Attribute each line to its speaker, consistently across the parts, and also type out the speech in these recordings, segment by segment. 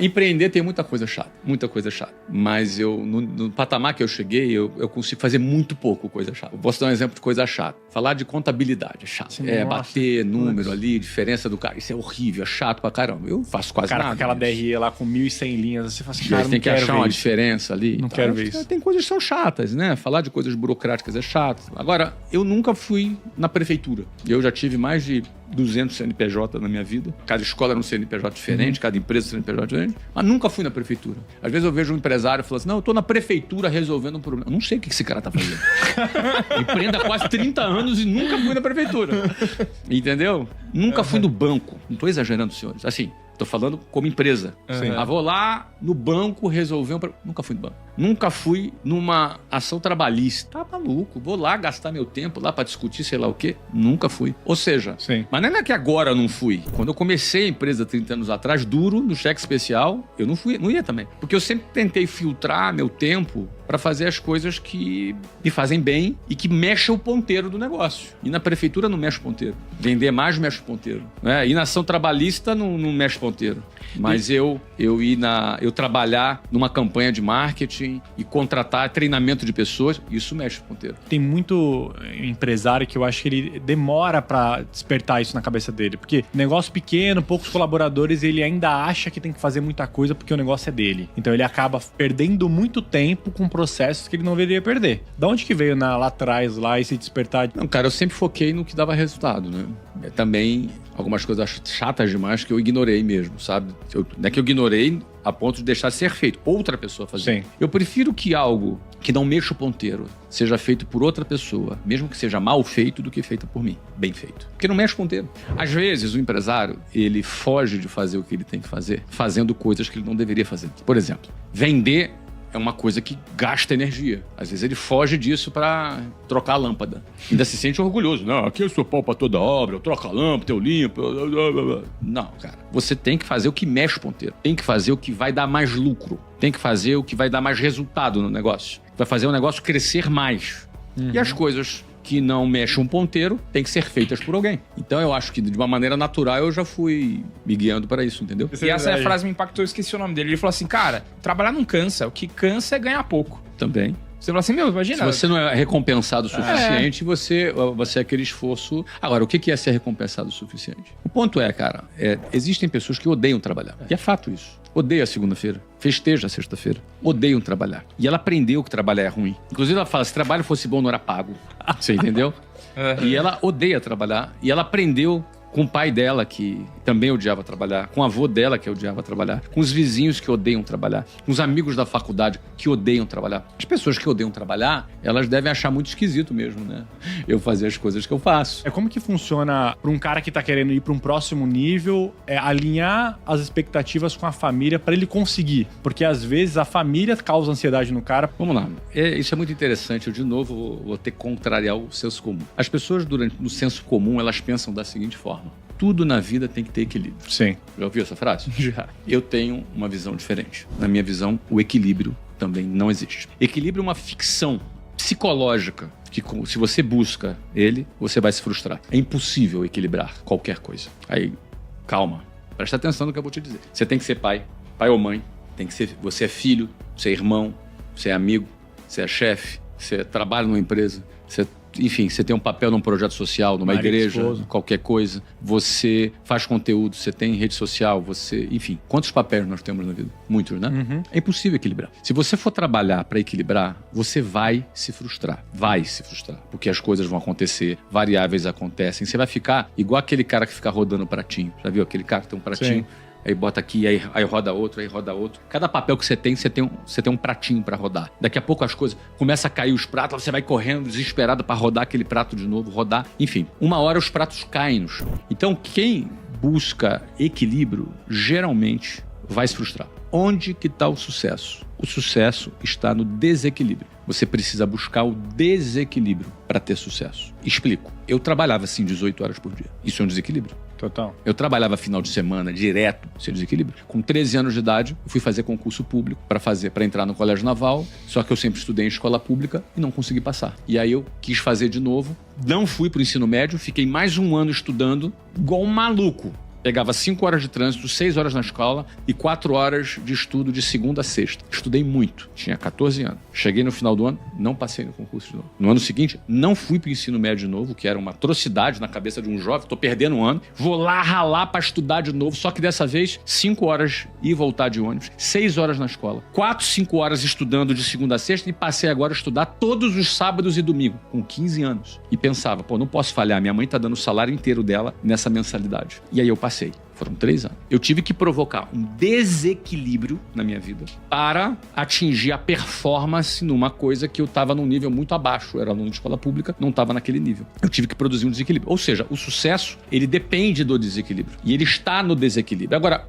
Speaker 1: Empreender tem muita coisa chata. Mas no patamar que eu cheguei, eu consigo fazer muito pouco coisa chata. Eu posso dar um exemplo de coisa chata. Falar de contabilidade é chato.
Speaker 2: Sim,
Speaker 1: bater número ali, diferença do cara. Isso é horrível, é chato pra caramba. Eu faço quase nada.
Speaker 2: Cara, com aquela DRE lá com 1.100 linhas, você fala assim, cara,
Speaker 1: você tem que achar uma diferença ali.
Speaker 2: Não quero ver isso.
Speaker 1: Tem coisas que são chatas, né? Falar de coisas burocráticas é chato. Agora, eu nunca fui na prefeitura. Eu já tive mais de 200 CNPJ na minha vida. Cada escola era um CNPJ diferente, cada empresa CNPJ diferente. Mas nunca fui na prefeitura. Às vezes eu vejo um empresário falando assim, não, eu tô na prefeitura resolvendo um problema. Eu não sei o que esse cara tá fazendo. Empreendo há quase 30 anos e nunca fui na prefeitura. Entendeu? Nunca fui no banco. Não tô exagerando, senhores. Assim, tô falando como empresa. Vou lá no banco resolver um problema. Nunca fui no banco. Nunca fui numa ação trabalhista. Tá maluco? Vou lá gastar meu tempo lá pra discutir sei lá o quê? Nunca fui. Ou seja, mas não é que agora eu não fui. Quando eu comecei a empresa 30 anos atrás, duro, no cheque especial, eu não ia também. Porque eu sempre tentei filtrar meu tempo para fazer as coisas que me fazem bem e que mexem o ponteiro do negócio. E na prefeitura não mexe o ponteiro. Vender mais mexe o ponteiro. E na ação trabalhista não mexe o ponteiro. Mas eu trabalhar numa campanha de marketing e contratar treinamento de pessoas, isso mexe o ponteiro.
Speaker 2: Tem muito empresário que eu acho que ele demora para despertar isso na cabeça dele. Porque negócio pequeno, poucos colaboradores, ele ainda acha que tem que fazer muita coisa porque o negócio é dele. Então ele acaba perdendo muito tempo com processos que ele não deveria perder. Da onde que veio lá atrás, esse despertar?
Speaker 1: Não, cara, eu sempre foquei no que dava resultado, né? Também algumas coisas chatas demais que eu ignorei mesmo, sabe? Não é que eu ignorei a ponto de deixar ser feito, outra pessoa fazer.
Speaker 2: Sim.
Speaker 1: Eu prefiro que algo que não mexa o ponteiro seja feito por outra pessoa, mesmo que seja mal feito, do que feito por mim, bem feito. Porque não mexe o ponteiro. Às vezes, o empresário, ele foge de fazer o que ele tem que fazer, fazendo coisas que ele não deveria fazer. Por exemplo, vender é uma coisa que gasta energia. Às vezes ele foge disso para trocar a lâmpada. Ainda se sente orgulhoso. Não, aqui eu sou pau pra toda obra, eu troco a lâmpada, eu limpo. Não, cara. Você tem que fazer o que mexe o ponteiro. Tem que fazer o que vai dar mais lucro. Tem que fazer o que vai dar mais resultado no negócio. Vai fazer o negócio crescer mais. E as coisas que não mexem um ponteiro têm que ser feitas por alguém. Então eu acho que de uma maneira natural eu já fui me guiando para isso, entendeu?
Speaker 3: E essa frase me impactou, eu esqueci o nome dele. Ele falou assim, cara, trabalhar não cansa, o que cansa é ganhar pouco.
Speaker 1: Também.
Speaker 3: Você fala assim, imagina...
Speaker 1: Se você não é recompensado o suficiente, você é aquele esforço... Agora, o que é ser recompensado o suficiente? O ponto é, cara, existem pessoas que odeiam trabalhar. E é fato isso. Odeia a segunda-feira. Festeja a sexta-feira. Odeiam trabalhar. E ela aprendeu que trabalhar é ruim. Inclusive, ela fala, se trabalho fosse bom, não era pago. Você entendeu? E ela odeia trabalhar. E ela aprendeu com o pai dela, que também odiava trabalhar, com o avô dela, que odiava trabalhar, com os vizinhos que odeiam trabalhar, com os amigos da faculdade que odeiam trabalhar. As pessoas que odeiam trabalhar, elas devem achar muito esquisito mesmo, né? Eu fazer as coisas que eu faço.
Speaker 2: Como que funciona para um cara que tá querendo ir para um próximo nível, alinhar as expectativas com a família para ele conseguir? Porque às vezes a família causa ansiedade no cara.
Speaker 1: Vamos lá. Isso é muito interessante. Eu, de novo, vou ter que contrariar o senso comum. As pessoas, no senso comum, elas pensam da seguinte forma. Tudo na vida tem que ter equilíbrio.
Speaker 2: Sim.
Speaker 1: Já ouviu essa frase?
Speaker 2: Já.
Speaker 1: Eu tenho uma visão diferente. Na minha visão, o equilíbrio também não existe. Equilíbrio é uma ficção psicológica que, se você busca ele, você vai se frustrar. É impossível equilibrar qualquer coisa. Aí, calma. Presta atenção no que eu vou te dizer. Você tem que ser pai ou mãe. Você é filho, você é irmão, você é amigo, você é chefe, você trabalha numa empresa, enfim, você tem um papel num projeto social, numa igreja, qualquer coisa. Você faz conteúdo, você tem rede social, enfim. Quantos papéis nós temos na vida? Muitos, né? É impossível equilibrar. Se você for trabalhar para equilibrar, você vai se frustrar. Vai se frustrar. Porque as coisas vão acontecer, variáveis acontecem. Você vai ficar igual aquele cara que fica rodando pratinho. Já viu aquele cara que tem um pratinho? Sim. Aí bota aqui, aí roda outro, aí roda outro. Cada papel que você tem um pratinho para rodar. Daqui a pouco as coisas começam a cair os pratos, você vai correndo desesperado para rodar aquele prato de novo, rodar. Enfim, uma hora os pratos caem no chão. Então, quem busca equilíbrio, geralmente vai se frustrar. Onde que está o sucesso? O sucesso está no desequilíbrio. Você precisa buscar o desequilíbrio para ter sucesso. Explico. Eu trabalhava assim 18 horas por dia. Isso é um desequilíbrio.
Speaker 2: Total.
Speaker 1: Eu trabalhava final de semana direto, sem desequilíbrio. Com 13 anos de idade, eu fui fazer concurso público para entrar no colégio naval, só que eu sempre estudei em escola pública e não consegui passar. E aí eu quis fazer de novo, não fui pro ensino médio, fiquei mais um ano estudando, igual um maluco. Pegava 5 horas de trânsito, 6 horas na escola e 4 horas de estudo de segunda a sexta. Estudei muito. Tinha 14 anos. Cheguei no final do ano, não passei no concurso de novo. No ano seguinte, não fui pro ensino médio de novo, que era uma atrocidade na cabeça de um jovem. Tô perdendo um ano. Vou lá ralar pra estudar de novo, só que dessa vez, 5 horas ir e voltar de ônibus, 6 horas na escola. 4, 5 horas estudando de segunda a sexta e passei agora a estudar todos os sábados e domingos, com 15 anos. E pensava, pô, não posso falhar, minha mãe tá dando o salário inteiro dela nessa mensalidade. E aí eu passei. Foram 3 anos. Eu tive que provocar um desequilíbrio na minha vida para atingir a performance numa coisa que eu estava num nível muito abaixo. Eu era aluno de escola pública, não estava naquele nível. Eu tive que produzir um desequilíbrio. Ou seja, o sucesso, ele depende do desequilíbrio. E ele está no desequilíbrio. Agora,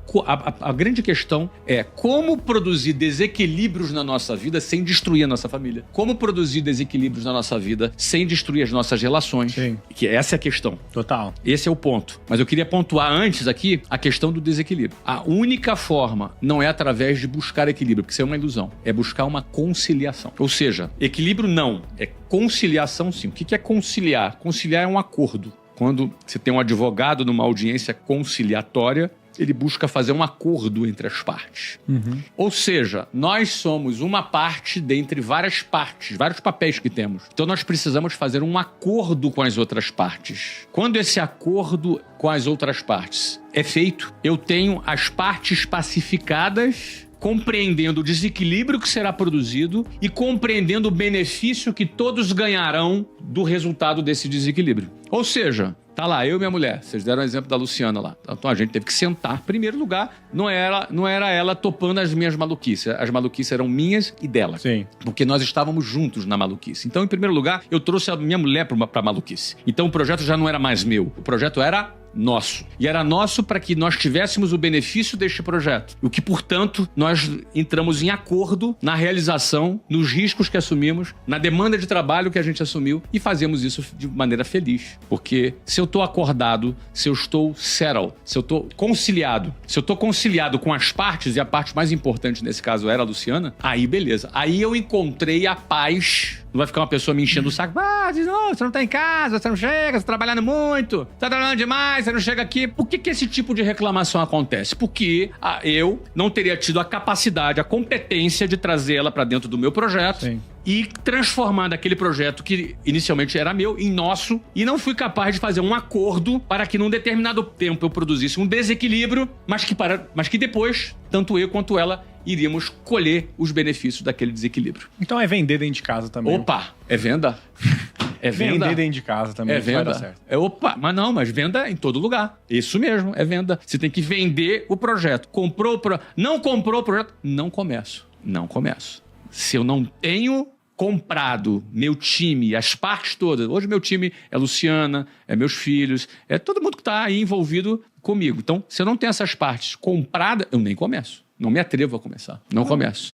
Speaker 1: a grande questão é como produzir desequilíbrios na nossa vida sem destruir a nossa família. Como produzir desequilíbrios na nossa vida sem destruir as nossas relações.
Speaker 2: Sim.
Speaker 1: Que essa é a questão.
Speaker 2: Total.
Speaker 1: Esse é o ponto. Mas eu queria pontuar antes aqui a questão do desequilíbrio. A única forma não é através de buscar equilíbrio, porque isso é uma ilusão. É buscar uma conciliação. Ou seja, equilíbrio não, é conciliação sim. O que é conciliar? Conciliar é um acordo. Quando você tem um advogado numa audiência conciliatória, ele busca fazer um acordo entre as partes.
Speaker 2: Uhum.
Speaker 1: Ou seja, nós somos uma parte dentre várias partes, vários papéis que temos. Então nós precisamos fazer um acordo com as outras partes. Quando esse acordo com as outras partes é feito, eu tenho as partes pacificadas, compreendendo o desequilíbrio que será produzido e compreendendo o benefício que todos ganharão do resultado desse desequilíbrio. Ou seja, tá lá, eu e minha mulher, vocês deram o exemplo da Luciana lá. Então a gente teve que sentar. Em primeiro lugar, não era ela topando as minhas maluquices. As maluquices eram minhas e dela.
Speaker 2: Sim.
Speaker 1: Porque nós estávamos juntos na maluquice. Então, em primeiro lugar, eu trouxe a minha mulher pra maluquice. Então o projeto já não era mais meu. O projeto era nosso. E era nosso para que nós tivéssemos o benefício deste projeto. O que, portanto, nós entramos em acordo na realização, nos riscos que assumimos, na demanda de trabalho que a gente assumiu e fazemos isso de maneira feliz. Porque se eu estou acordado, se eu estou settled, se eu estou conciliado com as partes, e a parte mais importante nesse caso era a Luciana, aí beleza. Aí eu encontrei a paz. Não vai ficar uma pessoa me enchendo o saco. Você não tá em casa, você não chega, você tá trabalhando muito, tá trabalhando demais, você não chega aqui. Por que esse tipo de reclamação acontece? Porque eu não teria tido a capacidade, a competência de trazê-la pra dentro do meu projeto.
Speaker 2: Sim.
Speaker 1: E transformar daquele projeto que inicialmente era meu em nosso, e não fui capaz de fazer um acordo para que num determinado tempo eu produzisse um desequilíbrio, mas que depois, tanto eu quanto ela, iríamos colher os benefícios daquele desequilíbrio.
Speaker 2: Então é vender dentro de casa também.
Speaker 1: Opa, é venda? É venda?
Speaker 2: Vender dentro de casa também.
Speaker 1: É venda.
Speaker 2: Vai dar certo.
Speaker 1: Mas venda em todo lugar. Isso mesmo, é venda. Você tem que vender o projeto. Não comprou o projeto? Não começo. Se eu não tenho comprado meu time, as partes todas. Hoje meu time é Luciana, é meus filhos, é todo mundo que está aí envolvido comigo. Então, se eu não tenho essas partes compradas, eu nem começo. Não me atrevo a começar. Não começo.